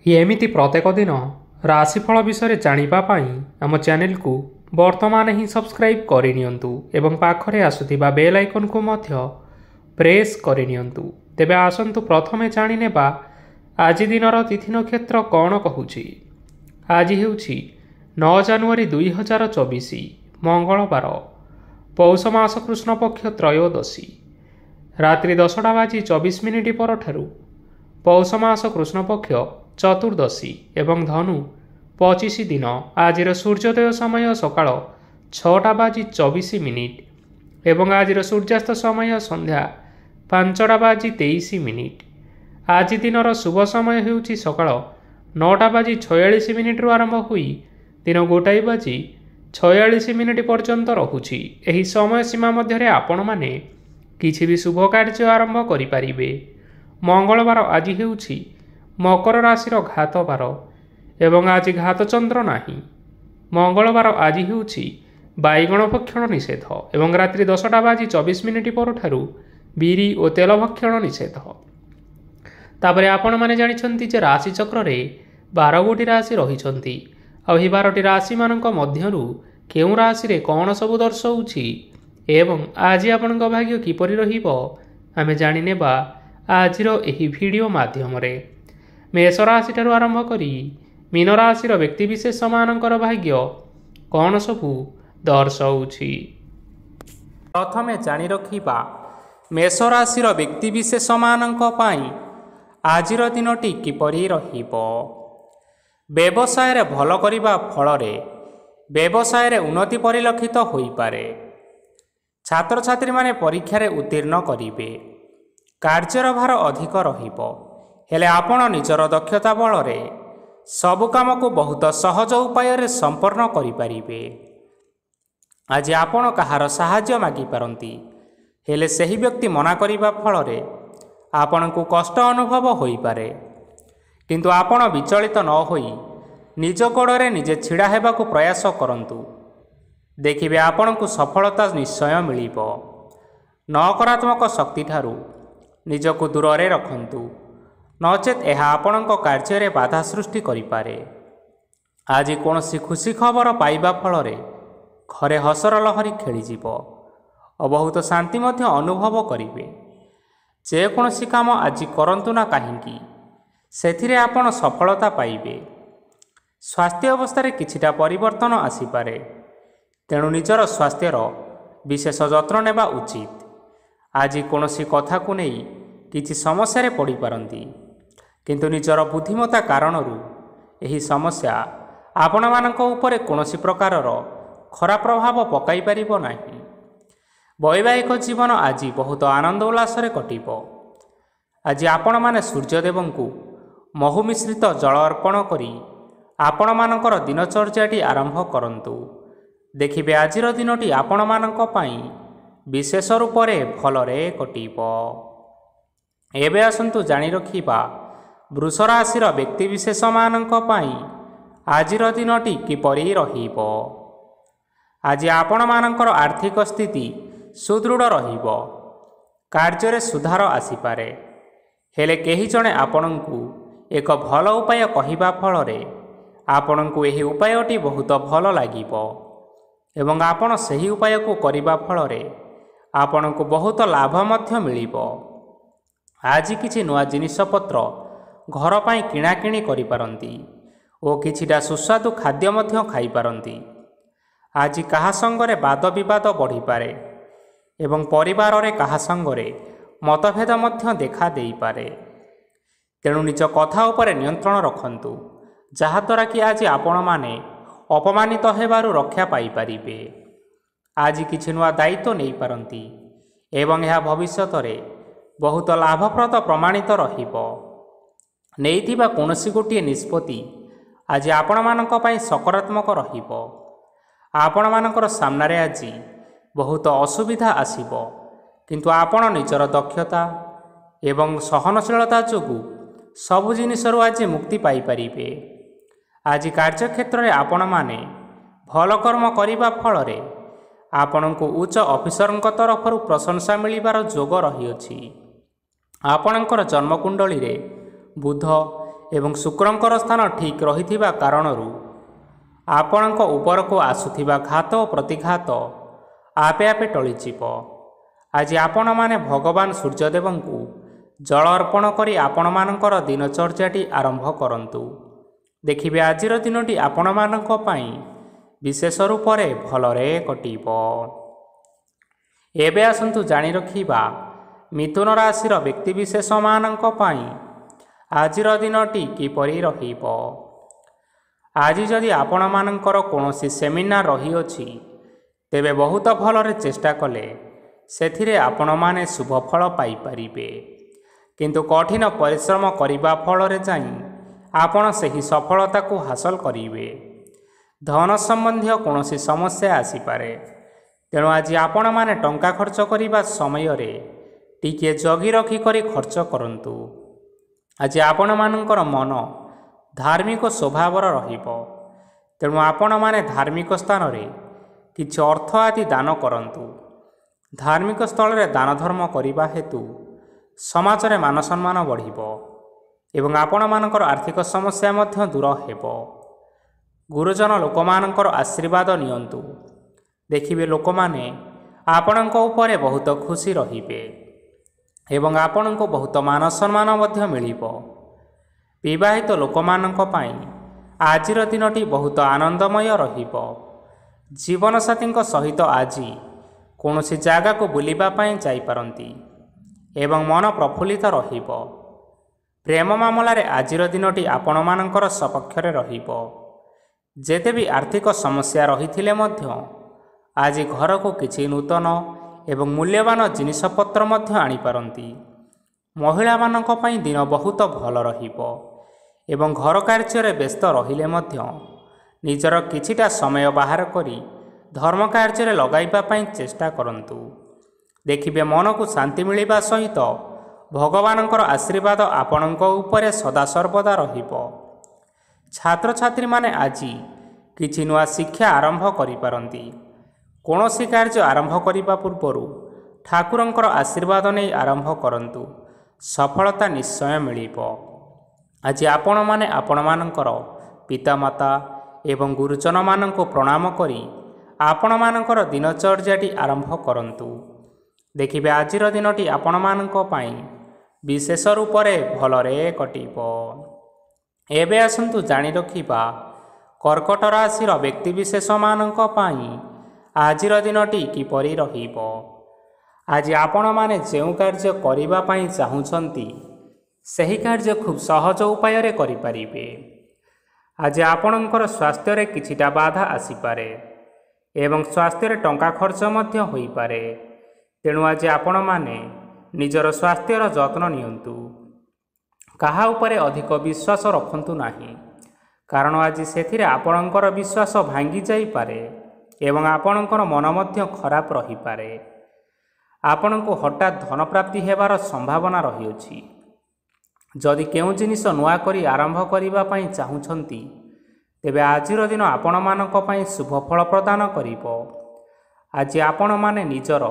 एमिति प्रत्येक दिन राशिफल विषय जानिबा पाई आम चैनल को वर्तमान ही सब्सक्राइब करनियंतु एवं पाखरे आसुथिबा बेल आइकन को मध्य प्रेस करनियंतु। तेबे आसंतु प्रथमे जानि नेबा आज दिनर तिथि नक्षत्र कौन कहूछि। आज हेउछि 9 जानुआरी 2024 मंगलवार, पौष मास कृष्ण पक्ष त्रयोदशी, रात्रि 10:24 परठारु पौष मास कृष्ण पक्ष चतुर्दशी एवं धनु 25 दिन। आजिर सूर्योदय समय सकाळ 6:24 एवं आजिर सूर्यास्त समय संध्या 5:23। आज दिनर शुभ समय हेउछि सकाळ 9:46 आरंभ होई दिन 1:46 पर्यंत रहुछि। एही समय सीमा मध्यरे आपण माने किछि भी शुभ कार्य आरंभ करि परिबे। मंगलवार आज हेउछि मकर राशिर घात बार एवं आज घात चंद्र नाही। मंगलवार आज हेउछि बाइगण भक्षण निषेध एवं रात्रि 10:24 परठारु बिरी और तेल भक्षण निषेध। तापरे आपण माने जानिछंती जे राशि चक्र रे 12 गोटी राशि रहिछंती। आ एही 12टी राशि मानक मध्यरु केउ राशि रे कोन सब दर्शाउछि एवं आज आपनक भाग्य किपरि रहिबो आमे जानि नेबा आजिर एही वीडियो माध्यम रे। मेष राशि ठारू आरंभ करी मीन राशिर व्यक्तिविशेष मानकर भाग्य कौन सबू दर्शाउछि। प्रथमे जानि रखिबा मेष राशिर व्यक्तिविशेष मानक पाई आजिर दिनटी किपरि रहिबो। व्यवसाय रे भल करिबा फलरे व्यवसाय रे उन्नति परिलक्षित होई पारे। छात्र छात्री माने परीक्षा रे उत्तीर्ण करिवे। कार्यर भार अधिक रहिबो, हेले आपण निजर दक्षता बल रे सबु काम को बहुत सहज उपाय रे संपन्न करि परिबे। आज आपण कहार सहाय्य मागी पारंती, हेले सही व्यक्ति मना करिबा फल रे आपण को कष्ट अनुभव होई पारे। किंतु आपण विचलित न होई निज गोड़े निजे छिड़ा हेबा को प्रयास करंतु। देखिबे आपण को सफलता निश्चय मिलिबो। नकारात्मक शक्ति ठारू निजको दूर रे रखंतु, नचेत यह आपणक कार्य बाधा सृष्टि करिपारे। आज कौनसी खुशी खबर पाइबा फल घरे हसर लहरी खेलीजिव और बहुत शांति मध्य अनुभव करिवे। जेकोसी काम आज करंतु ना काहींकी सेथिरे आपण सफलता पाइबे। स्वास्थ्य अवस्था किछिटा परिवर्तन आसीपारे, तेणु निजर स्वास्थ्यर विशेष यत्न नेबा उचित। आज कौनसी कथा को नहीं किछि समस्या रे पड़ी पारंती, किंतु निजर बुद्धिमता कारणरू एही समस्या आपण मानक उपरे कौनसी प्रकारर खराब प्रभाव पकाई पारिबो नाही। वैवाहिक जीवन आज बहुत आनंद उल्लास रे कटिबो। आज आपण माने सूर्यदेवंकु महु मिश्रित जल अर्पण करी आपण मानकर दिनचर्याटी आरंभ करंतु। देखिबे आजिर दिनटी आपण मानक पई विशेष रूप रे भलरे कटिबो। एबे आसंतु जानि रखिबा वृष राशिर व्यक्तिविशेष मानक पई आजिर दिनटी किपरि रहिबो। आज आपण मानकर आर्थिक स्थिति सुदृढ़ रहिबो। कार्य रे सुधार आसीपारे, हेले केही जणे आपणंकु एक भल उपाय कहिबा फल रे आपणंकु एही उपायटी बहुत भल लागिबो एवं आपण सही उपाय को करिबा फल रे आपणंकु बहुत लाभ मध्य मिलिबो। आज किछि नुआ जिनिष पत्र घर पाई किणाकिणी करि पारंती ओ किछिटा सुस्वादु खाद्य मध्य खाई पारंती। आज कहा संगरे वाद विवाद बढ़ी पारे एवं परिवार रे कहा संगरे मतभेद मध्य देखा देई पारे। तेणु निज कथा उपरे नियंत्रण रखंतु, जहाद्वारा कि आज आपण माने अपमानित हेबारु रक्षा पाई पारिबे। आज किछि नुआ दायित्व नहीं पारंती एवं यह भविष्यत रे बहुत लाभप्रद प्रमाणित रहिबो। नेइथिबा कोनोसी गोटिए निष्पत्ति आज आपण मानक पई सकारात्मक रहिबो। आपण मानकर सामना रे आज बहुत असुविधा आसीबो, किंतु आपण निजर दक्षता एवं सहनशीलता जोगु सबु जिनिसरु आज मुक्ति पाई पारिबे। आज कार्यक्षेत्र रे आपण माने भल कर्म करिबा फल रे आपणको उच्च ऑफिसरଙ୍କ तरफରୁ प्रशंसा मिलिबार जोग रहिअछि। आपणकर जन्मकुंडली रे बुध ଏବଂ ଶୁକ୍ରଙ୍କର ସ୍ଥାନ ଠିକ୍ ରହିଥିବା କାରଣରୁ ଆପଣଙ୍କ ଉପରକୁ ଆସୁଥିବା ଘାତ ଓ ପ୍ରତିଘାତ ଆପେ ଆପେ ଟଳିଯିବ। ଆଜି ଆପଣମାନେ ଭଗବାନ ସୂର୍ଯ୍ୟଦେବଙ୍କୁ ଜଳ ଅର୍ପଣ କରି ଆପଣମାନଙ୍କର ଦିନଚର୍ଯ୍ୟାଟି ଆରମ୍ଭ କରନ୍ତୁ। ଦେଖିବେ ଆଜିର ଦିନଟି ଆପଣମାନଙ୍କ ପାଇଁ ବିଶେଷ ରୂପରେ ଭଲରେ କଟିବ। ଏବେ ଆସନ୍ତୁ ଜାଣି ରଖିବା ମିଥୁନ ରାଶିର ବ୍ୟକ୍ତିବିଶେଷମାନଙ୍କ ପାଇଁ ଆଜିର ଦିନଟି କିପରି ରହିବ। ଆଜି ଯଦି ଆପଣମାନଙ୍କର କୌଣସି ସେମିନାର ରହିଅଛି, ତେବେ ବହୁତ ଭଲରେ ଚେଷ୍ଟା କଲେ ସେଥିରେ ଆପଣମାନେ ଶୁଭଫଳ ପାଇପାରିବେ। କିନ୍ତୁ କଠିନ ପରିଶ୍ରମ କରିବା ଫଳରେ ଯାଇ ଆପଣ ସେହି ସଫଳତାକୁ ହାସଲ କରିବେ। ଧନ ସମ୍ବନ୍ଧୀୟ କୌଣସି ସମସ୍ୟା ଆସିପାରେ, ତେଣୁ ଆଜି ଆପଣମାନେ ଟଙ୍କା ଖର୍ଚ୍ଚ କରିବା ସମୟରେ ଟିକିଏ ଜଗି ରଖି କରି ଖର୍ଚ୍ଚ କରନ୍ତୁ। ଆଜି ଆପଣମାନଙ୍କର ମନ ଧାର୍ମିକ ସ୍ୱଭାବର ରହିବ, ତେଣୁ ଆପଣମାନେ ଧାର୍ମିକ ସ୍ଥାନରେ କିଛି ଅର୍ଥ ଆଦି ଦାନ କରନ୍ତୁ। ଧାର୍ମିକ ସ୍ଥଳରେ ଦାନ ଧର୍ମ କରିବା ହେତୁ ସମାଜରେ ମାନ ସମ୍ମାନ ବଢ଼ିବ ଏବଂ ଆପଣମାନଙ୍କର ଆର୍ଥିକ ସମସ୍ୟା ମଧ୍ୟ ଦୂର ହେବ। ଗୁରୁଜନ ଲୋକମାନଙ୍କର ଆଶୀର୍ବାଦ ନିଅନ୍ତୁ। ଦେଖିବେ ଲୋକମାନେ ଆପଣଙ୍କ ଉପରେ ବହୁତ ଖୁସି ରହିବେ ଏବଂ ଆପଣଙ୍କୁ ବହୁତ ମାନ ସମ୍ମାନ ମଧ୍ୟ ମିଳିବ। ବିବାହିତ ଲୋକମାନଙ୍କ ପାଇଁ ଆଜିର ଦିନଟି ବହୁତ ଆନନ୍ଦମୟ ରହିବ। ଜୀବନସାଥୀଙ୍କ ସହିତ ଆଜି କୌଣସି ଜାଗାକୁ ବୁଲିବା ପାଇଁ ଯାଇପାରନ୍ତି ଏବଂ ମନ ପ୍ରଫୁଲ୍ଲିତ ରହିବ। ପ୍ରେମ ମାମଲାରେ ଆଜିର ଦିନଟି ଆପଣମାନଙ୍କର ସପକ୍ଷରେ ରହିବ। ଯେତେ ବି ଆର୍ଥିକ ସମସ୍ୟା ରହିଥିଲେ ମଧ୍ୟ ଆଜି ଘରକୁ କିଛି ନୂତନ ଏବଂ ମୂଲ୍ୟବାନ ଜିନିଷପତ୍ର ମଧ୍ୟ ଆଣିପାରନ୍ତି। ମହିଳାମାନଙ୍କ ପାଇଁ ଦିନ ବହୁତ ଭଲ ରହିବ ଏବଂ ଘର କାର୍ଯ୍ୟରେ ବ୍ୟସ୍ତ ରହିଲେ ମଧ୍ୟ ନିଜର କିଛିଟା ସମୟ ବାହାର କରି ଧର୍ମ କାର୍ଯ୍ୟରେ ଲଗାଇବା ପାଇଁ ଚେଷ୍ଟା କରନ୍ତୁ। ଦେଖିବେ ମନକୁ ଶାନ୍ତି ମିଳିବା ସହିତ ଭଗବାନଙ୍କର ଆଶୀର୍ବାଦ ଆପଣଙ୍କ ଉପରେ ସଦାସର୍ବଦା ରହିବ। ଛାତ୍ରଛାତ୍ରୀମାନେ ଆଜି କିଛି ନୂଆ ଶିକ୍ଷା ଆରମ୍ଭ କରିପାରନ୍ତି। କୌଣସି କାର୍ଯ୍ୟ ଆରମ୍ଭ କରିବା ପୂର୍ବରୁ ଠାକୁରଙ୍କର ଆଶୀର୍ବାଦ ନେଇ ଆରମ୍ଭ କରନ୍ତୁ, ସଫଳତା ନିଶ୍ଚୟ ମିଳିବ। ଆଜି ଆପଣମାନେ ଆପଣମାନଙ୍କର ପିତାମାତା ଏବଂ ଗୁରୁଜନମାନଙ୍କୁ ପ୍ରଣାମ କରି ଆପଣମାନଙ୍କର ଦିନଚର୍ଯ୍ୟାଟି ଆରମ୍ଭ କରନ୍ତୁ। ଦେଖିବେ ଆଜିର ଦିନଟି ଆପଣମାନଙ୍କ ପାଇଁ ବିଶେଷ ରୂପରେ ଭଲରେ କଟିବ। ଏବେ ଆସନ୍ତୁ ଜାଣି ରଖିବା କର୍କଟ ରାଶିର ବ୍ୟକ୍ତିବିଶେଷମାନଙ୍କ ପାଇଁ ଆଜିର ଦିନଟି କିପରି ରହିବ। ଆଜି ଆପଣମାନେ ଯେଉଁ କାର୍ଯ୍ୟ କରିବା ପାଇଁ ଚାହୁଁଛନ୍ତି, ସେହି କାର୍ଯ୍ୟ ଖୁବ୍ ସହଜ ଉପାୟରେ କରିପାରିବେ। ଆଜି ଆପଣଙ୍କର ସ୍ୱାସ୍ଥ୍ୟରେ କିଛିଟା ବାଧା ଆସିପାରେ ଏବଂ ସ୍ୱାସ୍ଥ୍ୟରେ ଟଙ୍କା ଖର୍ଚ୍ଚ ମଧ୍ୟ ହୋଇପାରେ। ତେଣୁ ଆଜି ଆପଣମାନେ ନିଜର ସ୍ୱାସ୍ଥ୍ୟର ଯତ୍ନ ନିଅନ୍ତୁ। କାହା ଉପରେ ଅଧିକ ବିଶ୍ୱାସ ରଖନ୍ତୁ ନାହିଁ, କାରଣ ଆଜି ସେଥିରେ ଆପଣଙ୍କର ବିଶ୍ୱାସ ଭାଙ୍ଗି ଯାଇପାରେ ଏବଂ ଆପଣଙ୍କର ମନ ମଧ୍ୟ ଖରାପ ରହିପାରେ। ଆପଣଙ୍କୁ ହଠାତ୍ ଧନପ୍ରାପ୍ତି ହେବାର ସମ୍ଭାବନା ରହିଅଛି। ଯଦି କେଉଁ ଜିନିଷ ନୂଆ କରି ଆରମ୍ଭ କରିବା ପାଇଁ ଚାହୁଁଛନ୍ତି, ତେବେ ଆଜିର ଦିନ ଆପଣମାନଙ୍କ ପାଇଁ ଶୁଭ ଫଳ ପ୍ରଦାନ କରିବ। ଆଜି ଆପଣମାନେ ନିଜର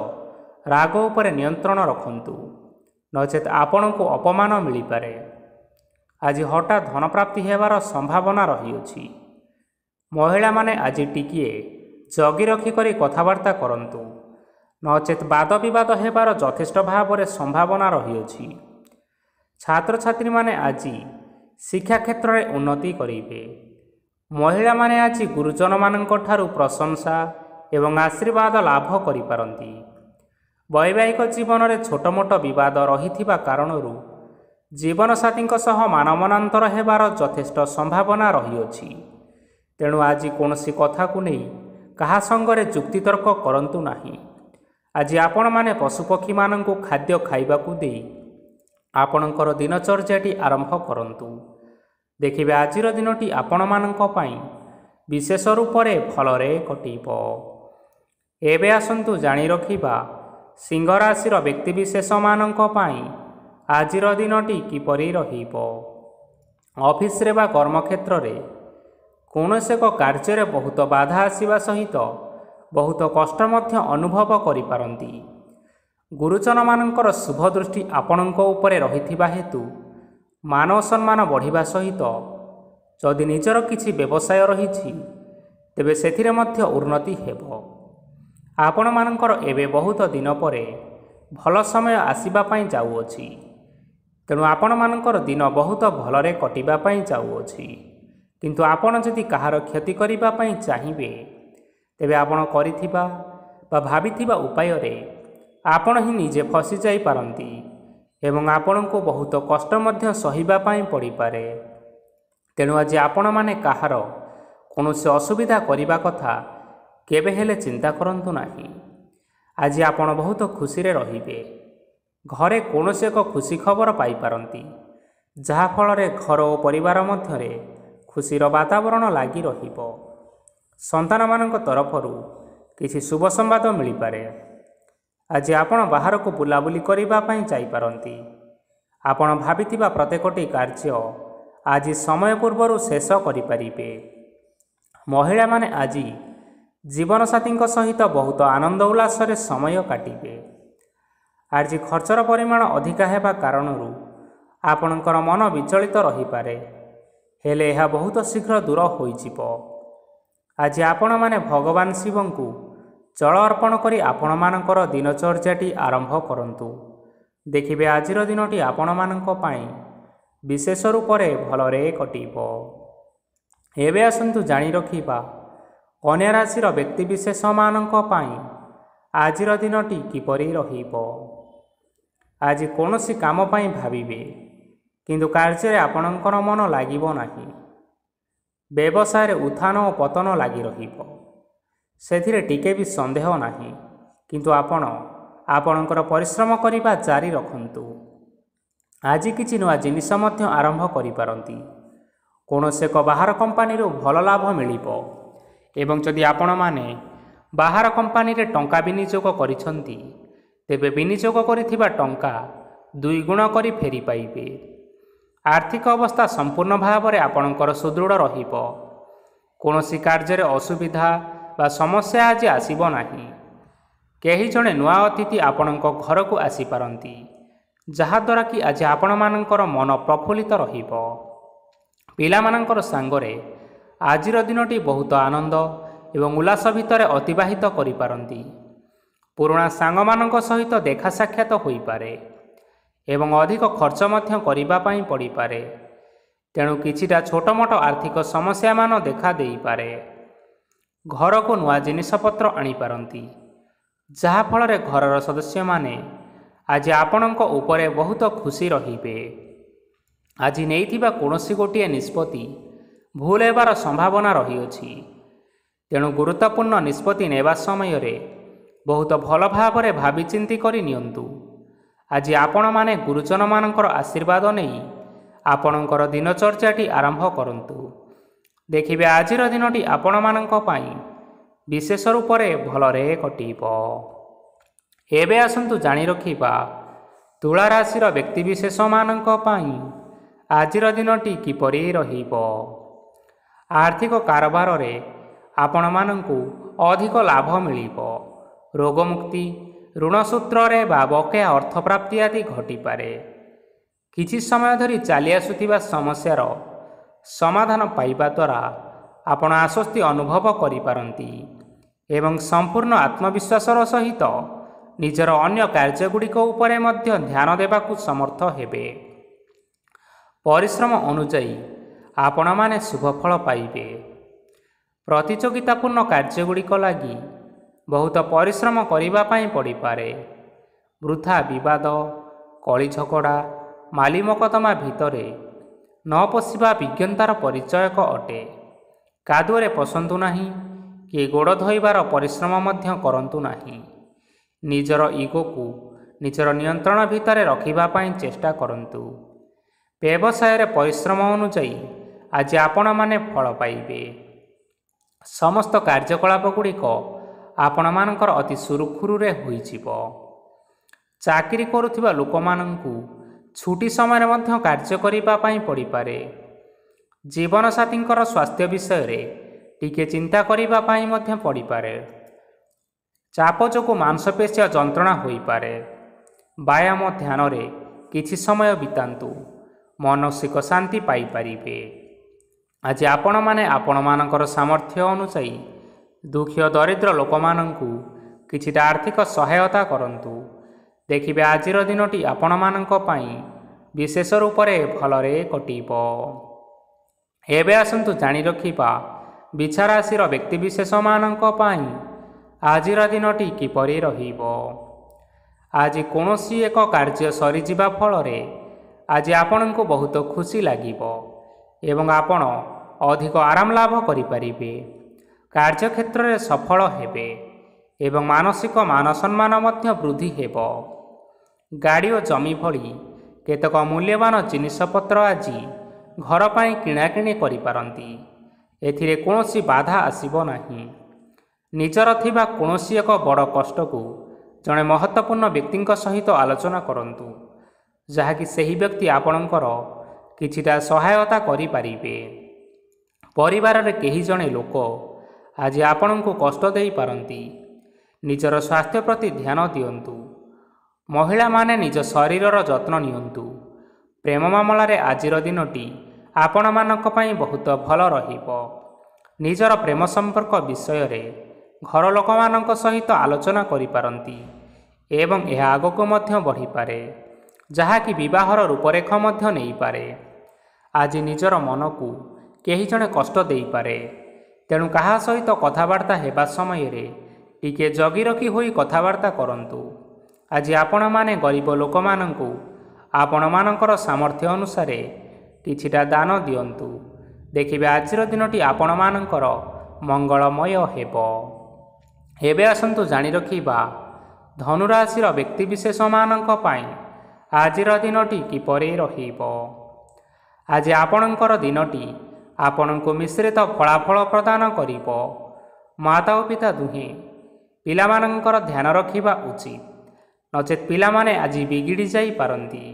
ରାଗ ଉପରେ ନିୟନ୍ତ୍ରଣ ରଖନ୍ତୁ, ନଚେତ୍ ଆପଣଙ୍କୁ ଅପମାନ ମିଳିପାରେ। ଆଜି ହଠାତ୍ ଧନପ୍ରାପ୍ତି ହେବାର ସମ୍ଭାବନା ରହିଅଛି। ମହିଳାମାନେ ଆଜି ଟିକିଏ ଜଗି ରଖି କରି କଥାବାର୍ତ୍ତା କରନ୍ତୁ, ନଚେତ୍ ବାଦ ବିବାଦ ହେବାର ଯଥେଷ୍ଟ ଭାବରେ ସମ୍ଭାବନା ରହିଅଛି। ଛାତ୍ରଛାତ୍ରୀମାନେ ଆଜି ଶିକ୍ଷା କ୍ଷେତ୍ରରେ ଉନ୍ନତି କରିବେ। ମହିଳାମାନେ ଆଜି ଗୁରୁଜନମାନଙ୍କ ଠାରୁ ପ୍ରଶଂସା ଏବଂ ଆଶୀର୍ବାଦ ଲାଭ କରିପାରନ୍ତି। ବୈବାହିକ ଜୀବନରେ ଛୋଟ ମୋଟ ବିବାଦ ରହିଥିବା କାରଣରୁ ଜୀବନସାଥୀଙ୍କ ସହ ମାନମନାନ୍ତର ହେବାର ଯଥେଷ୍ଟ ସମ୍ଭାବନା ରହିଅଛି। ତେଣୁ ଆଜି କୌଣସି କଥାକୁ ନେଇ କାହା ସଙ୍ଗରେ ଯୁକ୍ତିତର୍କ କରନ୍ତୁ ନାହିଁ। ଆଜି ଆପଣମାନେ ପଶୁପକ୍ଷୀମାନଙ୍କୁ ଖାଦ୍ୟ ଖାଇବାକୁ ଦେଇ ଆପଣଙ୍କର ଦିନଚର୍ଯ୍ୟାଟି ଆରମ୍ଭ କରନ୍ତୁ। ଦେଖିବେ ଆଜିର ଦିନଟି ଆପଣମାନଙ୍କ ପାଇଁ ବିଶେଷ ରୂପରେ ଭଲରେ କଟିବ। ଏବେ ଆସନ୍ତୁ ଜାଣି ରଖିବା ସିଂହ ରାଶିର ବ୍ୟକ୍ତିବିଶେଷମାନଙ୍କ ପାଇଁ ଆଜିର ଦିନଟି କିପରି ରହିବ। ଅଫିସରେ ବା କର୍ମକ୍ଷେତ୍ରରେ କୌଣସି ଏକ କାର୍ଯ୍ୟରେ ବହୁତ ବାଧା ଆସିବା ସହିତ ବହୁତ କଷ୍ଟ ମଧ୍ୟ ଅନୁଭବ କରିପାରନ୍ତି। ଗୁରୁଜନମାନଙ୍କର ଶୁଭ ଦୃଷ୍ଟି ଆପଣଙ୍କ ଉପରେ ରହିଥିବା ହେତୁ ମାନ ସମ୍ମାନ ବଢ଼ିବା ସହିତ ଯଦି ନିଜର କିଛି ବ୍ୟବସାୟ ରହିଛି ତେବେ ସେଥିରେ ମଧ୍ୟ ଉନ୍ନତି ହେବ। ଆପଣମାନଙ୍କର ଏବେ ବହୁତ ଦିନ ପରେ ଭଲ ସମୟ ଆସିବା ପାଇଁ ଯାଉଅଛି। ତେଣୁ ଆପଣମାନଙ୍କର ଦିନ ବହୁତ ଭଲରେ କଟିବା ପାଇଁ ଯାଉଅଛି। କିନ୍ତୁ ଆପଣ ଯଦି କାହାର କ୍ଷତି କରିବା ପାଇଁ ଚାହିଁବେ ତେବେ ଆପଣ କରିଥିବା ବା ଭାବିଥିବା ଉପାୟରେ ଆପଣ ହିଁ ନିଜେ ଫସି ଯାଇପାରନ୍ତି ଏବଂ ଆପଣଙ୍କୁ ବହୁତ କଷ୍ଟ ମଧ୍ୟ ସହିବା ପାଇଁ ପଡ଼ିପାରେ। ତେଣୁ ଆଜି ଆପଣମାନେ କାହାର କୌଣସି ଅସୁବିଧା କରିବା କଥା କେବେ ହେଲେ ଚିନ୍ତା କରନ୍ତୁ ନାହିଁ। ଆଜି ଆପଣ ବହୁତ ଖୁସିରେ ରହିବେ। ଘରେ କୌଣସି ଏକ ଖୁସି ଖବର ପାଇପାରନ୍ତି, ଯାହାଫଳରେ ଘର ଓ ପରିବାର ମଧ୍ୟରେ ଖୁସିର ବାତାବରଣ ଲାଗି ରହିବ। ସନ୍ତାନମାନଙ୍କ ତରଫରୁ କିଛି ଶୁଭ ସମ୍ବାଦ ମିଳିପାରେ। ଆଜି ଆପଣ ବାହାରକୁ ବୁଲାବୁଲି କରିବା ପାଇଁ ଯାଇପାରନ୍ତି। ଆପଣ ଭାବିଥିବା ପ୍ରତ୍ୟେକଟି କାର୍ଯ୍ୟ ଆଜି ସମୟ ପୂର୍ବରୁ ଶେଷ କରିପାରିବେ। ମହିଳାମାନେ ଆଜି ଜୀବନସାଥୀଙ୍କ ସହିତ ବହୁତ ଆନନ୍ଦ ଉଲ୍ଲାସରେ ସମୟ କାଟିବେ। ଆଜି ଖର୍ଚ୍ଚର ପରିମାଣ ଅଧିକା ହେବା କାରଣରୁ ଆପଣଙ୍କର ମନ ବିଚଳିତ ରହିପାରେ, ହେଲେ ଏହା ବହୁତ ଶୀଘ୍ର ଦୂର ହୋଇଯିବ। ଆଜି ଆପଣମାନେ ଭଗବାନ ଶିବଙ୍କୁ ଜଳ ଅର୍ପଣ କରି ଆପଣମାନଙ୍କର ଦିନଚର୍ଯ୍ୟାଟି ଆରମ୍ଭ କରନ୍ତୁ। ଦେଖିବେ ଆଜିର ଦିନଟି ଆପଣମାନଙ୍କ ପାଇଁ ବିଶେଷ ରୂପରେ ଭଲରେ କଟିବ। ଏବେ ଆସନ୍ତୁ ଜାଣି ରଖିବା କନ୍ୟା ରାଶିର ବ୍ୟକ୍ତିବିଶେଷମାନଙ୍କ ପାଇଁ ଆଜିର ଦିନଟି କିପରି ରହିବ। ଆଜି କୌଣସି କାମ ପାଇଁ ଭାବିବେ, କିନ୍ତୁ କାର୍ଯ୍ୟରେ ଆପଣଙ୍କର ମନ ଲାଗିବ ନାହିଁ। ବ୍ୟବସାୟରେ ଉତ୍ଥାନ ଓ ପତନ ଲାଗି ରହିବ, ସେଥିରେ ଟିକେ ବି ସନ୍ଦେହ ନାହିଁ। କିନ୍ତୁ ଆପଣ ଆପଣଙ୍କର ପରିଶ୍ରମ କରିବା ଜାରି ରଖନ୍ତୁ। ଆଜି କିଛି ନୂଆ ଜିନିଷ ମଧ୍ୟ ଆରମ୍ଭ କରିପାରନ୍ତି। କୌଣସି ଏକ ବାହାର କମ୍ପାନୀରୁ ଭଲ ଲାଭ ମିଳିବ ଏବଂ ଯଦି ଆପଣମାନେ ବାହାର କମ୍ପାନୀରେ ଟଙ୍କା ବିନିଯୋଗ କରିଛନ୍ତି ତେବେ ବିନିଯୋଗ କରିଥିବା ଟଙ୍କା 2 ଗୁଣ କରି ଫେରି ପାଇବେ। ଆର୍ଥିକ ଅବସ୍ଥା ସମ୍ପୂର୍ଣ୍ଣ ଭାବରେ ଆପଣଙ୍କର ସୁଦୃଢ଼ ରହିବ। କୌଣସି କାର୍ଯ୍ୟରେ ଅସୁବିଧା ବା ସମସ୍ୟା ଆଜି ଆସିବ ନାହିଁ। କେହି ଜଣେ ନୂଆ ଅତିଥି ଆପଣଙ୍କ ଘରକୁ ଆସିପାରନ୍ତି, ଯାହାଦ୍ୱାରା କି ଆଜି ଆପଣମାନଙ୍କର ମନ ପ୍ରଫୁଲ୍ଲିତ ରହିବ। ପିଲାମାନଙ୍କର ସାଙ୍ଗରେ ଆଜିର ଦିନଟି ବହୁତ ଆନନ୍ଦ ଏବଂ ଉଲ୍ଲାସ ଭିତରେ ଅତିବାହିତ କରିପାରନ୍ତି। ପୁରୁଣା ସାଙ୍ଗମାନଙ୍କ ସହିତ ଦେଖା ସାକ୍ଷାତ ହୋଇପାରେ ଏବଂ ଅଧିକ ଖର୍ଚ୍ଚ ମଧ୍ୟ କରିବା ପାଇଁ ପଡ଼ିପାରେ। ତେଣୁ କିଛିଟା ଛୋଟମୋଟ ଆର୍ଥିକ ସମସ୍ୟାମାନ ଦେଖା ଦେଇପାରେ। ଘରକୁ ନୂଆ ଜିନିଷପତ୍ର ଆଣିପାରନ୍ତି, ଯାହାଫଳରେ ଘରର ସଦସ୍ୟମାନେ ଆଜି ଆପଣଙ୍କ ଉପରେ ବହୁତ ଖୁସି ରହିବେ। ଆଜି ନେଇଥିବା କୌଣସି ଗୋଟିଏ ନିଷ୍ପତ୍ତି ଭୁଲ ହେବାର ସମ୍ଭାବନା ରହିଅଛି। ତେଣୁ ଗୁରୁତ୍ୱପୂର୍ଣ୍ଣ ନିଷ୍ପତ୍ତି ନେବା ସମୟରେ ବହୁତ ଭଲ ଭାବରେ ଭାବିଚିନ୍ତି କରି ନିଅନ୍ତୁ। ଆଜି ଆପଣମାନେ ଗୁରୁଜନମାନଙ୍କର ଆଶୀର୍ବାଦ ନେଇ ଆପଣଙ୍କର ଦିନଚର୍ଯ୍ୟାଟି ଆରମ୍ଭ କରନ୍ତୁ। ଦେଖିବେ ଆଜିର ଦିନଟି ଆପଣମାନଙ୍କ ପାଇଁ ବିଶେଷ ରୂପରେ ଭଲରେ କଟିବ। ଏବେ ଆସନ୍ତୁ ଜାଣି ରଖିବା ତୁଳା ରାଶିର ବ୍ୟକ୍ତିବିଶେଷମାନଙ୍କ ପାଇଁ ଆଜିର ଦିନଟି କିପରି ରହିବ। ଆର୍ଥିକ କାରବାରରେ ଆପଣମାନଙ୍କୁ ଅଧିକ ଲାଭ ମିଳିବ। ରୋଗମୁକ୍ତି, ଋଣ ସୂତ୍ରରେ ବା ବକେୟା ଅର୍ଥପ୍ରାପ୍ତି ଆଦି ଘଟିପାରେ। କିଛି ସମୟ ଧରି ଚାଲି ଆସୁଥିବା ସମସ୍ୟାର ସମାଧାନ ପାଇବା ଦ୍ୱାରା ଆପଣ ଆଶ୍ୱସ୍ତି ଅନୁଭବ କରିପାରନ୍ତି ଏବଂ ସମ୍ପୂର୍ଣ୍ଣ ଆତ୍ମବିଶ୍ୱାସର ସହିତ ନିଜର ଅନ୍ୟ କାର୍ଯ୍ୟଗୁଡ଼ିକ ଉପରେ ମଧ୍ୟ ଧ୍ୟାନ ଦେବାକୁ ସମର୍ଥ ହେବେ। ପରିଶ୍ରମ ଅନୁଯାୟୀ ଆପଣମାନେ ଶୁଭଫଳ ପାଇବେ। ପ୍ରତିଯୋଗିତାପୂର୍ଣ୍ଣ କାର୍ଯ୍ୟଗୁଡ଼ିକ ଲାଗି ବହୁତ ପରିଶ୍ରମ କରିବା ପାଇଁ ପଡ଼ିପାରେ। ବୃଥା ବିବାଦ, କଳିଝଗଡ଼ା, ମାଲି ମକଦ୍ଦମା ଭିତରେ ନ ପଶିବା ବିଜ୍ଞତାର ପରିଚୟକ ଅଟେ। କାଦୁଅରେ ପଶନ୍ତୁ ନାହିଁ କି ଗୋଡ଼ ଧୋଇବାର ପରିଶ୍ରମ ମଧ୍ୟ କରନ୍ତୁ ନାହିଁ। ନିଜର ଇଗୋକୁ ନିଜର ନିୟନ୍ତ୍ରଣ ଭିତରେ ରଖିବା ପାଇଁ ଚେଷ୍ଟା କରନ୍ତୁ। ବ୍ୟବସାୟରେ ପରିଶ୍ରମ ଅନୁଯାୟୀ ଆଜି ଆପଣମାନେ ଫଳ ପାଇବେ। ସମସ୍ତ କାର୍ଯ୍ୟକଳାପଗୁଡ଼ିକ ଆପଣମାନଙ୍କର ଅତି ସୁରୁଖୁରୁରେ ହୋଇଯିବ। ଚାକିରି କରୁଥିବା ଲୋକମାନଙ୍କୁ ଛୁଟି ସମୟରେ ମଧ୍ୟ କାର୍ଯ୍ୟ କରିବା ପାଇଁ ପଡ଼ିପାରେ। ଜୀବନସାଥୀଙ୍କର ସ୍ୱାସ୍ଥ୍ୟ ବିଷୟରେ ଟିକେ ଚିନ୍ତା କରିବା ପାଇଁ ମଧ୍ୟ ପଡ଼ିପାରେ। ଚାପ ଯୋଗୁଁ ମାଂସପେଶୀୟ ଯନ୍ତ୍ରଣା ହୋଇପାରେ। ବ୍ୟାୟାମ ଧ୍ୟାନରେ କିଛି ସମୟ ବିତାନ୍ତୁ। ମାନସିକ ଶାନ୍ତି ପାଇପାରିବେ। ଆଜି ଆପଣମାନେ ଆପଣମାନଙ୍କର ସାମର୍ଥ୍ୟ ଅନୁଯାୟୀ ଦୁଃଖୀ ଓ ଦରିଦ୍ର ଲୋକମାନଙ୍କୁ କିଛିଟା ଆର୍ଥିକ ସହାୟତା କରନ୍ତୁ। ଦେଖିବେ ଆଜିର ଦିନଟି ଆପଣମାନଙ୍କ ପାଇଁ ବିଶେଷ ରୂପରେ ଭଲରେ କଟିବ। ଏବେ ଆସନ୍ତୁ ଜାଣି ରଖିବା ବିଛା ରାଶିର ବ୍ୟକ୍ତିବିଶେଷମାନଙ୍କ ପାଇଁ ଆଜିର ଦିନଟି କିପରି ରହିବ। ଆଜି କୌଣସି ଏକ କାର୍ଯ୍ୟ ସରିଯିବା ଫଳରେ ଆଜି ଆପଣଙ୍କୁ ବହୁତ ଖୁସି ଲାଗିବ ଏବଂ ଆପଣ ଅଧିକ ଆରାମ ଲାଭ କରିପାରିବେ। କାର୍ଯ୍ୟକ୍ଷେତ୍ରରେ ସଫଳ ହେବେ ଏବଂ ମାନସିକ ମାନ ସମ୍ମାନ ମଧ୍ୟ ବୃଦ୍ଧି ହେବ। ଗାଡ଼ି ଓ ଜମି ଭଳି କେତେକ ମୂଲ୍ୟବାନ ଜିନିଷପତ୍ର ଆଜି ଘର ପାଇଁ କିଣାକିଣି କରିପାରନ୍ତି। ଏଥିରେ କୌଣସି ବାଧା ଆସିବ ନାହିଁ। ନିଜର ଥିବା କୌଣସି ଏକ ବଡ଼ କଷ୍ଟକୁ ଜଣେ ମହତ୍ତ୍ୱପୂର୍ଣ୍ଣ ବ୍ୟକ୍ତିଙ୍କ ସହିତ ଆଲୋଚନା କରନ୍ତୁ, ଯାହାକି ସେହି ବ୍ୟକ୍ତି ଆପଣଙ୍କର କିଛିଟା ସହାୟତା କରିପାରିବେ। ପରିବାରରେ କେହି ଜଣେ ଲୋକ ଆଜି ଆପଣଙ୍କୁ କଷ୍ଟ ଦେଇପାରନ୍ତି। ନିଜର ସ୍ୱାସ୍ଥ୍ୟ ପ୍ରତି ଧ୍ୟାନ ଦିଅନ୍ତୁ। ମହିଳାମାନେ ନିଜ ଶରୀରର ଯତ୍ନ ନିଅନ୍ତୁ। ପ୍ରେମ ମାମଲାରେ ଆଜିର ଦିନଟି ଆପଣମାନଙ୍କ ପାଇଁ ବହୁତ ଭଲ ରହିବ। ନିଜର ପ୍ରେମ ସମ୍ପର୍କ ବିଷୟରେ ଘର ଲୋକମାନଙ୍କ ସହିତ ଆଲୋଚନା କରିପାରନ୍ତି ଏବଂ ଏହା ଆଗକୁ ମଧ୍ୟ ବଢ଼ିପାରେ, ଯାହାକି ବିବାହର ରୂପରେଖ ମଧ୍ୟ ନେଇପାରେ। ଆଜି ନିଜର ମନକୁ କେହି ଜଣେ କଷ୍ଟ ଦେଇପାରେ, ତେଣୁ କାହା ସହିତ କଥାବାର୍ତ୍ତା ହେବା ସମୟରେ ଟିକିଏ ଜଗି ରଖି ହୋଇ କଥାବାର୍ତ୍ତା କରନ୍ତୁ। ଆଜି ଆପଣମାନେ ଗରିବ ଲୋକମାନଙ୍କୁ ଆପଣମାନଙ୍କର ସାମର୍ଥ୍ୟ ଅନୁସାରେ କିଛିଟା ଦାନ ଦିଅନ୍ତୁ। ଦେଖିବେ ଆଜିର ଦିନଟି ଆପଣମାନଙ୍କର ମଙ୍ଗଳମୟ ହେବ। ଏବେ ଆସନ୍ତୁ ଜାଣି ରଖିବା ଧନୁରାଶିର ବ୍ୟକ୍ତିବିଶେଷମାନଙ୍କ ପାଇଁ ଆଜିର ଦିନଟି କିପରି ରହିବ। ଆଜି ଆପଣଙ୍କର ଦିନଟି ଆପଣଙ୍କୁ ମିଶ୍ରିତ ଫଳାଫଳ ପ୍ରଦାନ କରିବ। ମାତା ଓ ପିତା ଦୁହେଁ ପିଲାମାନଙ୍କର ଧ୍ୟାନ ରଖିବା ଉଚିତ, ନଚେତ୍ ପିଲାମାନେ ଆଜି ବିଗିଡ଼ି ଯାଇପାରନ୍ତି।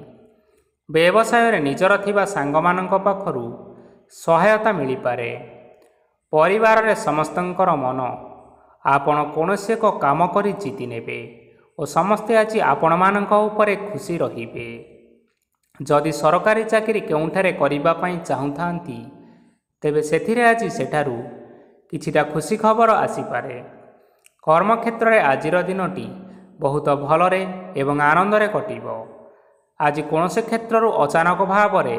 ବ୍ୟବସାୟରେ ନିଜର ଥିବା ସାଙ୍ଗମାନଙ୍କ ପାଖରୁ ସହାୟତା ମିଳିପାରେ। ପରିବାରରେ ସମସ୍ତଙ୍କର ମନ ଆପଣ କୌଣସି ଏକ କାମ କରି ଜିତି ନେବେ ଓ ସମସ୍ତେ ଆଜି ଆପଣମାନଙ୍କ ଉପରେ ଖୁସି ରହିବେ। ଯଦି ସରକାରୀ ଚାକିରି କେଉଁଠାରେ କରିବା ପାଇଁ ଚାହୁଁଥାନ୍ତି, ତେବେ ସେଥିରେ ଆଜି ସେଠାରୁ କିଛିଟା ଖୁସି ଖବର ଆସିପାରେ। କର୍ମକ୍ଷେତ୍ରରେ ଆଜିର ଦିନଟି ବହୁତ ଭଲରେ ଏବଂ ଆନନ୍ଦରେ କଟିବ। ଆଜି କୌଣସି କ୍ଷେତ୍ରରୁ ଅଚାନକ ଭାବରେ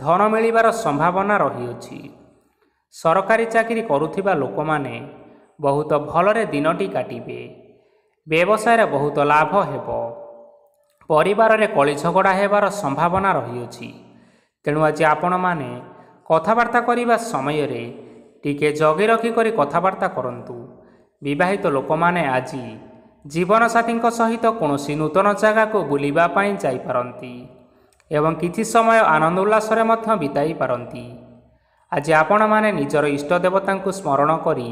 ଧନ ମିଳିବାର ସମ୍ଭାବନା ରହିଅଛି। ସରକାରୀ ଚାକିରି କରୁଥିବା ଲୋକମାନେ ବହୁତ ଭଲରେ ଦିନଟି କାଟିବେ। ବ୍ୟବସାୟରେ ବହୁତ ଲାଭ ହେବ। ପରିବାରରେ କଳି ଝଗଡ଼ା ହେବାର ସମ୍ଭାବନା ରହିଅଛି, ତେଣୁ ଆଜି ଆପଣମାନେ କଥାବାର୍ତ୍ତା କରିବା ସମୟରେ ଟିକିଏ ଜଗି ରଖି କରି କଥାବାର୍ତ୍ତା କରନ୍ତୁ। ବିବାହିତ ଲୋକମାନେ ଆଜି ଜୀବନସାଥୀଙ୍କ ସହିତ କୌଣସି ନୂତନ ଜାଗାକୁ ବୁଲିବା ପାଇଁ ଯାଇପାରନ୍ତି ଏବଂ କିଛି ସମୟ ଆନନ୍ଦ ଉଲ୍ଲାସରେ ମଧ୍ୟ ବିତାଇ ପାରନ୍ତି। ଆଜି ଆପଣମାନେ ନିଜର ଇଷ୍ଟ ଦେବତାଙ୍କୁ ସ୍ମରଣ କରି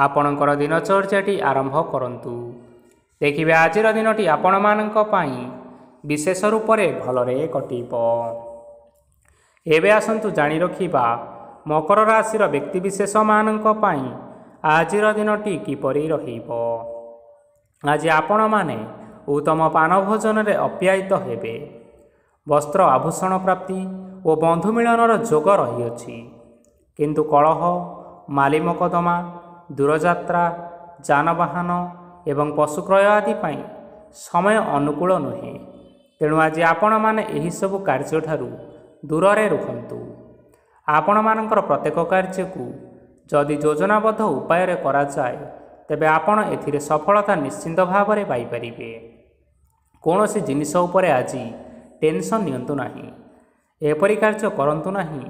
ଆପଣଙ୍କର ଦିନଚର୍ଯ୍ୟାଟି ଆରମ୍ଭ କରନ୍ତୁ। ଦେଖିବେ ଆଜିର ଦିନଟି ଆପଣମାନଙ୍କ ପାଇଁ ବିଶେଷ ରୂପରେ ଭଲରେ କଟିବ। ଏବେ ଆସନ୍ତୁ ଜାଣି ରଖିବା ମକର ରାଶିର ବ୍ୟକ୍ତିବିଶେଷମାନଙ୍କ ପାଇଁ ଆଜିର ଦିନଟି କିପରି ରହିବ। ଆଜି ଆପଣମାନେ ଉତ୍ତମ ପାନ ଭୋଜନରେ ଅପ୍ୟାୟିତ ହେବେ। ବସ୍ତ୍ର ଆଭୂଷଣ ପ୍ରାପ୍ତି ଓ ବନ୍ଧୁ ମିଳନର ଯୋଗ ରହିଅଛି, କିନ୍ତୁ କଳହ, ମାଲି ମକଦ୍ଦମା, ଦୂରଯାତ୍ରା, ଯାନବାହନ ଏବଂ ପଶୁ କ୍ରୟ ଆଦି ପାଇଁ ସମୟ ଅନୁକୂଳ ନୁହେଁ। ତେଣୁ ଆଜି ଆପଣମାନେ ଏହିସବୁ କାର୍ଯ୍ୟଠାରୁ ଦୂରରେ ରୁହନ୍ତୁ। ଆପଣମାନଙ୍କର ପ୍ରତ୍ୟେକ କାର୍ଯ୍ୟକୁ ଯଦି ଯୋଜନାବଦ୍ଧ ଉପାୟରେ କରାଯାଏ, ତେବେ ଆପଣ ଏଥିରେ ସଫଳତା ନିଶ୍ଚିନ୍ତ ଭାବରେ ପାଇପାରିବେ। କୌଣସି ଜିନିଷ ଉପରେ ଆଜି ଟେନସନ୍ ନିଅନ୍ତୁ ନାହିଁ। ଏପରି କାର୍ଯ୍ୟ କରନ୍ତୁ ନାହିଁ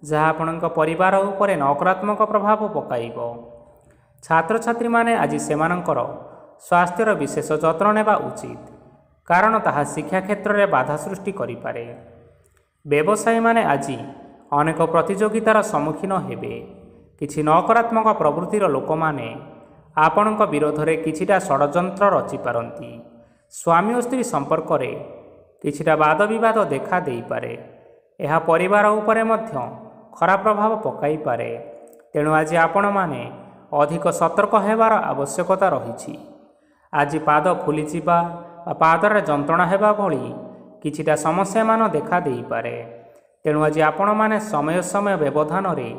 ଯାହା ଆପଣଙ୍କ ପରିବାର ଉପରେ ନକାରାତ୍ମକ ପ୍ରଭାବ ପକାଇବ। ଛାତ୍ରଛାତ୍ରୀମାନେ ଆଜି ସେମାନଙ୍କର ସ୍ୱାସ୍ଥ୍ୟର ବିଶେଷ ଯତ୍ନ ନେବା ଉଚିତ, କାରଣ ତାହା ଶିକ୍ଷା କ୍ଷେତ୍ରରେ ବାଧା ସୃଷ୍ଟି କରିପାରେ। ବ୍ୟବସାୟୀମାନେ ଆଜି ଅନେକ ପ୍ରତିଯୋଗିତାର ସମ୍ମୁଖୀନ ହେବେ। କିଛି ନକାରାତ୍ମକ ପ୍ରବୃତ୍ତିର ଲୋକମାନେ ଆପଣଙ୍କ ବିରୋଧରେ କିଛିଟା ଷଡ଼ଯନ୍ତ୍ର ରଚିପାରନ୍ତି। ସ୍ୱାମୀ ଓ ସ୍ତ୍ରୀ ସମ୍ପର୍କରେ କିଛିଟା ବାଦବିବାଦ ଦେଖା ଦେଇପାରେ। ଏହା ପରିବାର ଉପରେ ମଧ୍ୟ ଖରାପ ପ୍ରଭାବ ପକାଇପାରେ। ତେଣୁ ଆଜି ଆପଣମାନେ ଅଧିକ ସତର୍କ ହେବାର ଆବଶ୍ୟକତା ରହିଛି। ଆଜି ପାଦ ଫୁଲିଯିବା ବା ପାଦରେ ଯନ୍ତ୍ରଣା ହେବା ଭଳି କିଛିଟା ସମସ୍ୟାମାନ ଦେଖା ଦେଇପାରେ। ତେଣୁ ଆଜି ଆପଣମାନେ ସମୟ ସମୟ ବ୍ୟବଧାନରେ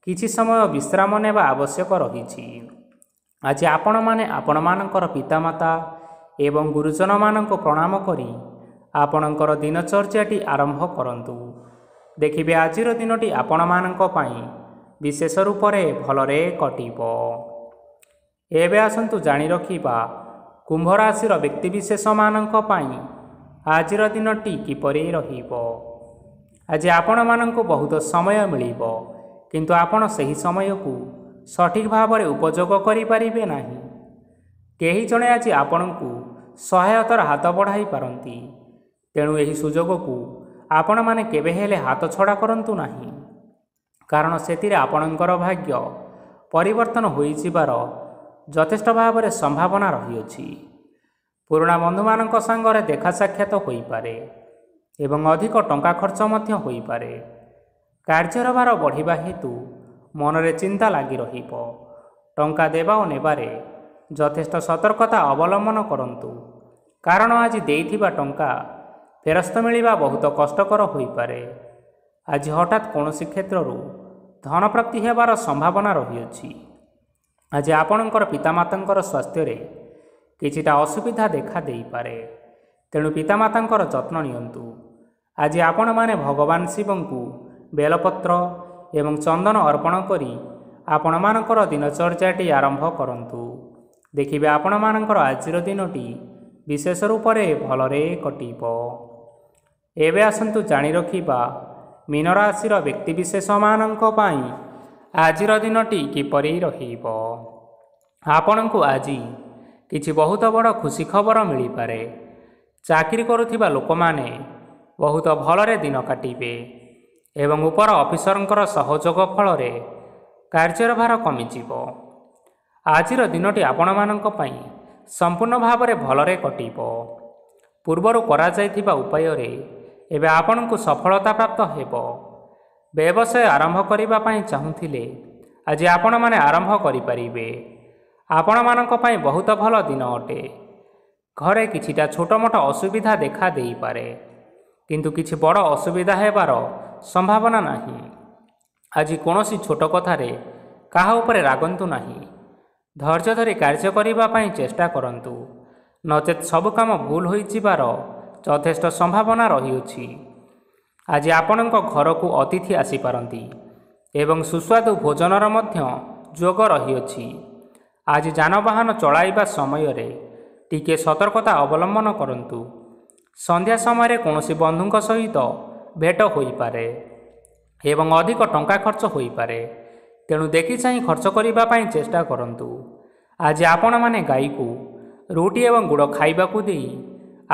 କିଛି ସମୟ ବିଶ୍ରାମ ନେବା ଆବଶ୍ୟକ ରହିଛି। ଆଜି ଆପଣମାନେ ଆପଣମାନଙ୍କର ପିତାମାତା ଏବଂ ଗୁରୁଜନମାନଙ୍କୁ ପ୍ରଣାମ କରି ଆପଣଙ୍କର ଦିନଚର୍ଯ୍ୟାଟି ଆରମ୍ଭ କରନ୍ତୁ। ଦେଖିବେ ଆଜିର ଦିନଟି ଆପଣମାନଙ୍କ ପାଇଁ ବିଶେଷ ରୂପରେ ଭଲରେ କଟିବ। ଏବେ ଆସନ୍ତୁ ଜାଣି ରଖିବା କୁମ୍ଭ ରାଶିର ବ୍ୟକ୍ତିବିଶେଷମାନଙ୍କ ପାଇଁ ଆଜିର ଦିନଟି କିପରି ରହିବ। ଆଜି ଆପଣମାନଙ୍କୁ ବହୁତ ସମୟ ମିଳିବ, କିନ୍ତୁ ଆପଣ ସେହି ସମୟକୁ ସଠିକ୍ ଭାବରେ ଉପଯୋଗ କରିପାରିବେ ନାହିଁ। କେହି ଜଣେ ଆଜି ଆପଣଙ୍କୁ ସହାୟତାର ହାତ ବଢ଼ାଇ ପାରନ୍ତି, ତେଣୁ ଏହି ସୁଯୋଗକୁ ଆପଣମାନେ କେବେ ହେଲେ ହାତଛଡ଼ା କରନ୍ତୁ ନାହିଁ, କାରଣ ସେଥିରେ ଆପଣଙ୍କର ଭାଗ୍ୟ ପରିବର୍ତ୍ତନ ହୋଇଯିବାର ଯଥେଷ୍ଟ ଭାବରେ ସମ୍ଭାବନା ରହିଅଛି। ପୁରୁଣା ବନ୍ଧୁମାନଙ୍କ ସାଙ୍ଗରେ ଦେଖା ସାକ୍ଷାତ ହୋଇପାରେ ଏବଂ ଅଧିକ ଟଙ୍କା ଖର୍ଚ୍ଚ ମଧ୍ୟ ହୋଇପାରେ। କାର୍ଯ୍ୟର ଭାର ବଢ଼ିବା ହେତୁ ମନରେ ଚିନ୍ତା ଲାଗି ରହିବ। ଟଙ୍କା ଦେବା ଓ ନେବାରେ ଯଥେଷ୍ଟ ସତର୍କତା ଅବଲମ୍ବନ କରନ୍ତୁ, କାରଣ ଆଜି ଦେଇଥିବା ଟଙ୍କା ଫେରସ୍ତ ମିଳିବା ବହୁତ କଷ୍ଟକର ହୋଇପାରେ। ଆଜି ହଠାତ୍ କୌଣସି କ୍ଷେତ୍ରରୁ ଧନପ୍ରାପ୍ତି ହେବାର ସମ୍ଭାବନା ରହିଅଛି। ଆଜି ଆପଣଙ୍କର ପିତାମାତାଙ୍କର ସ୍ୱାସ୍ଥ୍ୟରେ କିଛିଟା ଅସୁବିଧା ଦେଖା ଦେଇପାରେ, ତେଣୁ ପିତାମାତାଙ୍କର ଯତ୍ନ ନିଅନ୍ତୁ। ଆଜି ଆପଣମାନେ ଭଗବାନ ଶିବଙ୍କୁ ବେଲପତ୍ର ଏବଂ ଚନ୍ଦନ ଅର୍ପଣ କରି ଆପଣମାନଙ୍କର ଦିନଚର୍ଯ୍ୟାଟି ଆରମ୍ଭ କରନ୍ତୁ। ଦେଖିବେ ଆପଣମାନଙ୍କର ଆଜିର ଦିନଟି ବିଶେଷ ରୂପରେ ଭଲରେ କଟିବ। ଏବେ ଆସନ୍ତୁ ଜାଣି ରଖିବା ମୀନ ରାଶିର ବ୍ୟକ୍ତିବିଶେଷମାନଙ୍କ ପାଇଁ ଆଜିର ଦିନଟି କିପରି ରହିବ। ଆପଣଙ୍କୁ ଆଜି କିଛି ବହୁତ ବଡ଼ ଖୁସି ଖବର ମିଳିପାରେ। ଚାକିରି କରୁଥିବା ଲୋକମାନେ ବହୁତ ଭଲରେ ଦିନ କାଟିବେ ଏବଂ ଉପର ଅଫିସରଙ୍କର ସହଯୋଗ ଫଳରେ କାର୍ଯ୍ୟର ଭାର କମିଯିବ। ଆଜିର ଦିନଟି ଆପଣମାନଙ୍କ ପାଇଁ ସମ୍ପୂର୍ଣ୍ଣ ଭାବରେ ଭଲରେ କଟିବ। ପୂର୍ବରୁ କରାଯାଇଥିବା ଉପାୟରେ ଏବେ ଆପଣଙ୍କୁ ସଫଳତା ପ୍ରାପ୍ତ ହେବ। ବ୍ୟବସାୟ ଆରମ୍ଭ କରିବା ପାଇଁ ଚାହୁଁଥିଲେ ଆଜି ଆପଣମାନେ ଆରମ୍ଭ କରିପାରିବେ। ଆପଣମାନଙ୍କ ପାଇଁ ବହୁତ ଭଲ ଦିନ ଅଟେ। ଘରେ କିଛିଟା ଛୋଟମୋଟ ଅସୁବିଧା ଦେଖା ଦେଇପାରେ, କିନ୍ତୁ କିଛି ବଡ଼ ଅସୁବିଧା ହେବାର ସମ୍ଭାବନା ନାହିଁ। ଆଜି କୌଣସି ଛୋଟ କଥାରେ କାହା ଉପରେ ରାଗନ୍ତୁ ନାହିଁ। ଧୈର୍ଯ୍ୟ ଧରି କାର୍ଯ୍ୟ କରିବା ପାଇଁ ଚେଷ୍ଟା କରନ୍ତୁ, ନଚେତ୍ ସବୁ କାମ ଭୁଲ ହୋଇଯିବାର ଯଥେଷ୍ଟ ସମ୍ଭାବନା ରହିଅଛି। ଆଜି ଆପଣଙ୍କ ଘରକୁ ଅତିଥି ଆସିପାରନ୍ତି ଏବଂ ସୁସ୍ୱାଦୁ ଭୋଜନର ମଧ୍ୟ ଯୋଗ ରହିଅଛି। ଆଜି ଯାନବାହନ ଚଳାଇବା ସମୟରେ ଟିକିଏ ସତର୍କତା ଅବଲମ୍ବନ କରନ୍ତୁ। ସନ୍ଧ୍ୟା ସମୟରେ କୌଣସି ବନ୍ଧୁଙ୍କ ସହିତ ଭେଟ ହୋଇପାରେ ଏବଂ ଅଧିକ ଟଙ୍କା ଖର୍ଚ୍ଚ ହୋଇପାରେ, ତେଣୁ ଦେଖି ଚାହିଁ ଖର୍ଚ୍ଚ କରିବା ପାଇଁ ଚେଷ୍ଟା କରନ୍ତୁ। ଆଜି ଆପଣମାନେ ଗାଈକୁ ରୁଟି ଏବଂ ଗୁଡ଼ ଖାଇବାକୁ ଦେଇ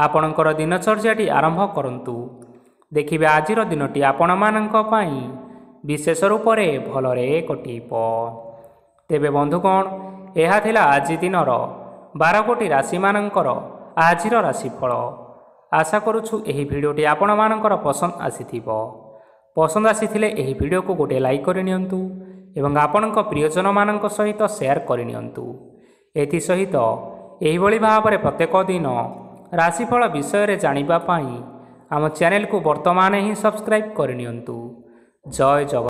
ଆପଣଙ୍କର ଦିନଚର୍ଯ୍ୟାଟି ଆରମ୍ଭ କରନ୍ତୁ। ଦେଖିବେ ଆଜିର ଦିନଟି ଆପଣମାନଙ୍କ ପାଇଁ ବିଶେଷ ରୂପରେ ଭଲରେ କଟିବ। ତେବେ ବନ୍ଧୁଗଣ, ଏହା ଥିଲା ଆଜି ଦିନର 12 ଗୋଟି ରାଶିମାନଙ୍କର ଆଜିର ରାଶିଫଳ। ଆଶା କରୁଛୁ ଏହି ଭିଡ଼ିଓଟି ଆପଣମାନଙ୍କର ପସନ୍ଦ ଆସିଥିବ। ପସନ୍ଦ ଆସିଥିଲେ ଏହି ଭିଡ଼ିଓକୁ ଗୋଟିଏ ଲାଇକ୍ କରିନିଅନ୍ତୁ ଏବଂ ଆପଣଙ୍କ ପ୍ରିୟଜନମାନଙ୍କ ସହିତ ସେୟାର କରିନିଅନ୍ତୁ। ଏଥିସହିତ ଏହିଭଳି ଭାବରେ ପ୍ରତ୍ୟେକ ଦିନ ରାଶିଫଳ ବିଷୟରେ ଜାଣିବା ପାଇଁ ଆମ ଚ୍ୟାନେଲକୁ ବର୍ତ୍ତମାନ ହିଁ ସବସ୍କ୍ରାଇବ୍ କରିନିଅନ୍ତୁ। ଜୟ ଜଗନ୍ନାଥ।